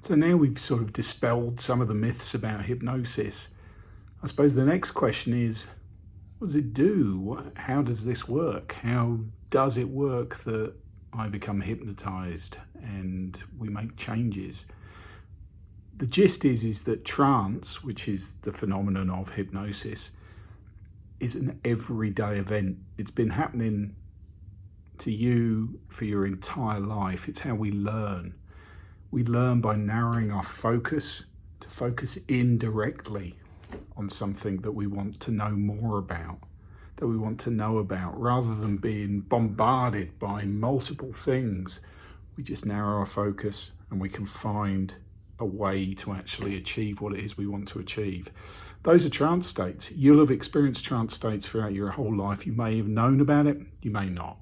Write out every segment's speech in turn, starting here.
So now we've sort of dispelled some of the myths about hypnosis. I suppose the next question is, what does it do? How does this work? How does it work that I become hypnotized and we make changes? The gist is that trance, which is the phenomenon of hypnosis, is an everyday event. It's been happening to you for your entire life. It's how we learn. We learn by narrowing our focus to focus in directly on something that we want to know more about, that we want to know about, rather than being bombarded by multiple things. We just narrow our focus and we can find a way to actually achieve what it is we want to achieve. Those are trance states. You'll have experienced trance states throughout your whole life. You may have known about it, you may not.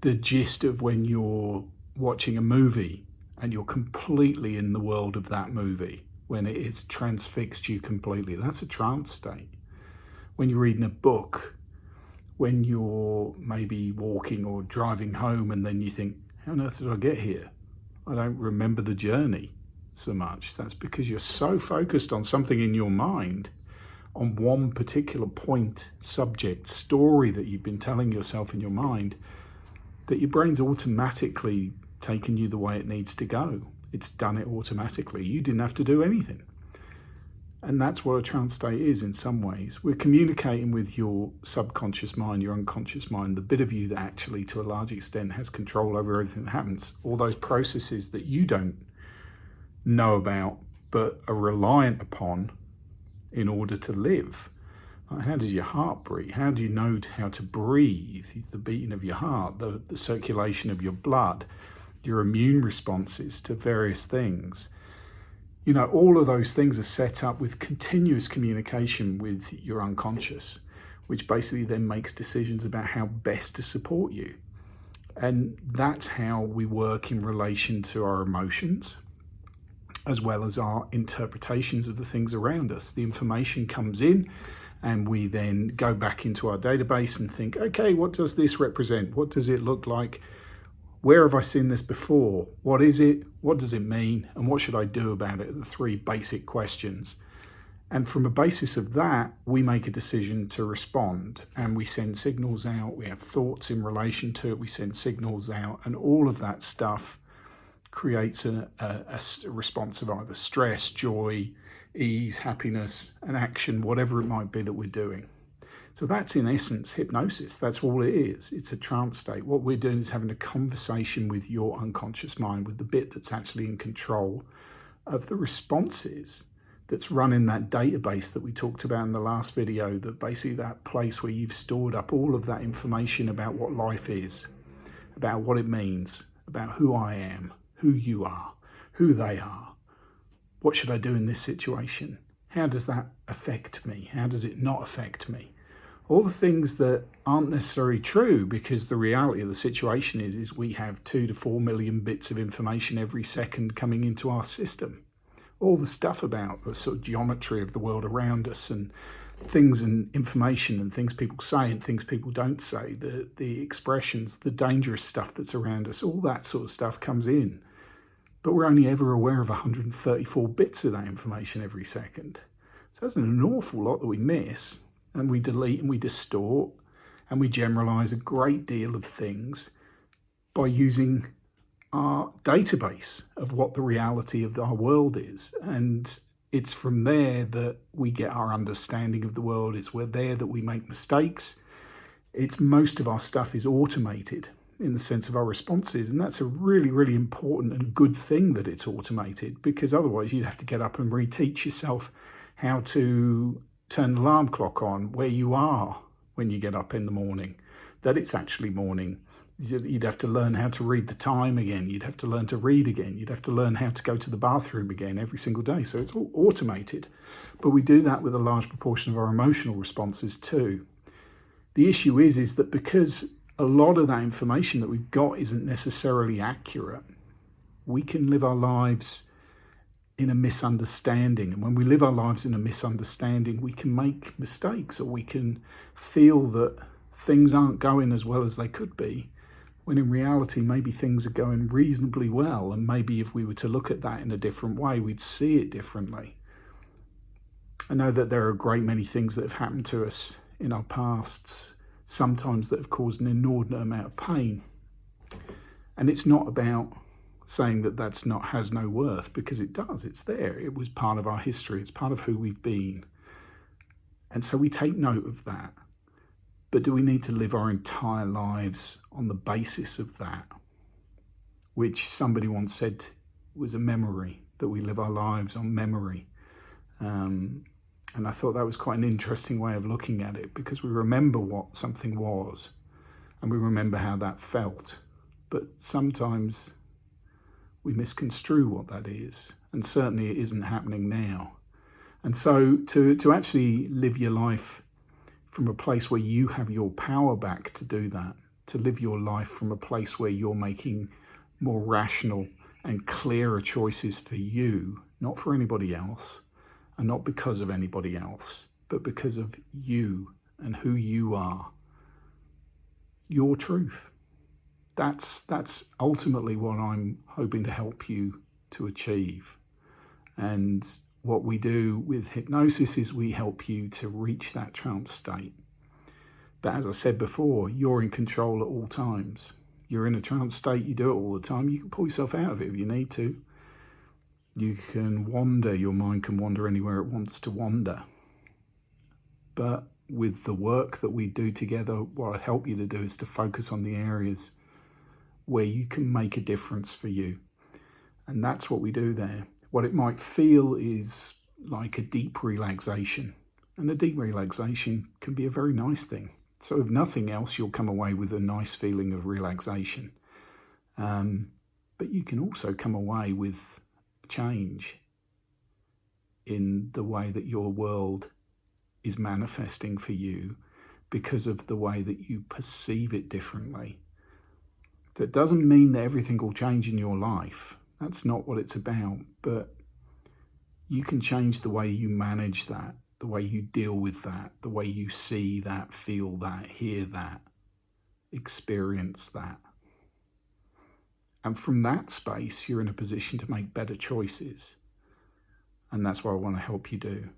The gist of when you're watching a movie and you're completely in the world of that movie, when it has transfixed you completely, that's a trance state. When you're reading a book, when you're maybe walking or driving home and then you think, how on earth did I get here? I don't remember the journey so much. That's because you're so focused on something in your mind, on one particular point, subject, story that you've been telling yourself in your mind, that your brain's automatically taken you the way it needs to go. It's done it automatically. You didn't have to do anything. And that's what a trance state is in some ways. We're communicating with your subconscious mind, your unconscious mind, the bit of you that actually, to a large extent, has control over everything that happens. All those processes that you don't know about, but are reliant upon in order to live. How does your heart breathe? How do you know how to breathe? The beating of your heart, the circulation of your blood, your immune responses to various things. You know, all of those things are set up with continuous communication with your unconscious, which basically then makes decisions about how best to support you. And that's how we work in relation to our emotions, as well as our interpretations of the things around us. The information comes in and we then go back into our database and think, okay, what does this represent? What does it look like? Where have I seen this before? What is it? What does it mean? And what should I do about it? The three basic questions. And from a basis of that, we make a decision to respond and we send signals out. We have thoughts in relation to it. We send signals out, and all of that stuff creates a response of either stress, joy, ease, happiness, and action, whatever it might be that we're doing. So that's in essence hypnosis. That's all it is. It's a trance state. What we're doing is having a conversation with your unconscious mind, with the bit that's actually in control of the responses that's run in that database that we talked about in the last video, that basically that place where you've stored up all of that information about what life is, about what it means, about who I am, who you are, who they are. What should I do in this situation? How does that affect me? How does it not affect me? All the things that aren't necessarily true, because the reality of the situation is we have 2 to 4 million bits of information every second coming into our system. All the stuff about the sort of geometry of the world around us, and things and information and things people say and things people don't say, the expressions, the dangerous stuff that's around us, all that sort of stuff comes in. But we're only ever aware of 134 bits of that information every second. So that's an awful lot that we miss. And we delete and we distort and we generalize a great deal of things by using our database of what the reality of our world is. And it's from there that we get our understanding of the world. It's there that we make mistakes. It's most of our stuff is automated in the sense of our responses. And that's a really, really important and good thing that it's automated, because otherwise you'd have to get up and reteach yourself how to turn the alarm clock on, where you are when you get up in the morning, that it's actually morning. You'd have to learn how to read the time again. You'd have to learn to read again. You'd have to learn how to go to the bathroom again every single day. So it's all automated. But we do that with a large proportion of our emotional responses too. The issue is that because a lot of that information that we've got isn't necessarily accurate, we can live our lives in a misunderstanding. And when we live our lives in a misunderstanding, we can make mistakes, or we can feel that things aren't going as well as they could be, when in reality maybe things are going reasonably well, and maybe if we were to look at that in a different way, we'd see it differently. I know that there are a great many things that have happened to us in our pasts, sometimes that have caused an inordinate amount of pain. And it's not about saying that that's not has no worth, because it does. It's there. It was part of our history. It's part of who we've been. And so we take note of that. But do we need to live our entire lives on the basis of that? Which somebody once said was a memory, that we live our lives on memory. And I thought that was quite an interesting way of looking at it, because we remember what something was and we remember how that felt. But sometimes we misconstrue what that is, and certainly it isn't happening now. And so to actually live your life from a place where you have your power back to do that, to live your life from a place where you're making more rational and clearer choices for you, not for anybody else, and not because of anybody else, but because of you and who you are, your truth. That's ultimately what I'm hoping to help you to achieve. And what we do with hypnosis is we help you to reach that trance state. But as I said before, you're in control at all times. You're in a trance state, you do it all the time. You can pull yourself out of it if you need to. You can wander, your mind can wander anywhere it wants to wander. But with the work that we do together, what I help you to do is to focus on the areas where you can make a difference for you. And that's what we do there. What it might feel is like a deep relaxation. And a deep relaxation can be a very nice thing. So if nothing else, you'll come away with a nice feeling of relaxation. But you can also come away with change in the way that your world is manifesting for you because of the way that you perceive it differently. That doesn't mean that everything will change in your life. That's not what it's about. But you can change the way you manage that, the way you deal with that, the way you see that, feel that, hear that, experience that. And from that space, you're in a position to make better choices. And that's what I want to help you do.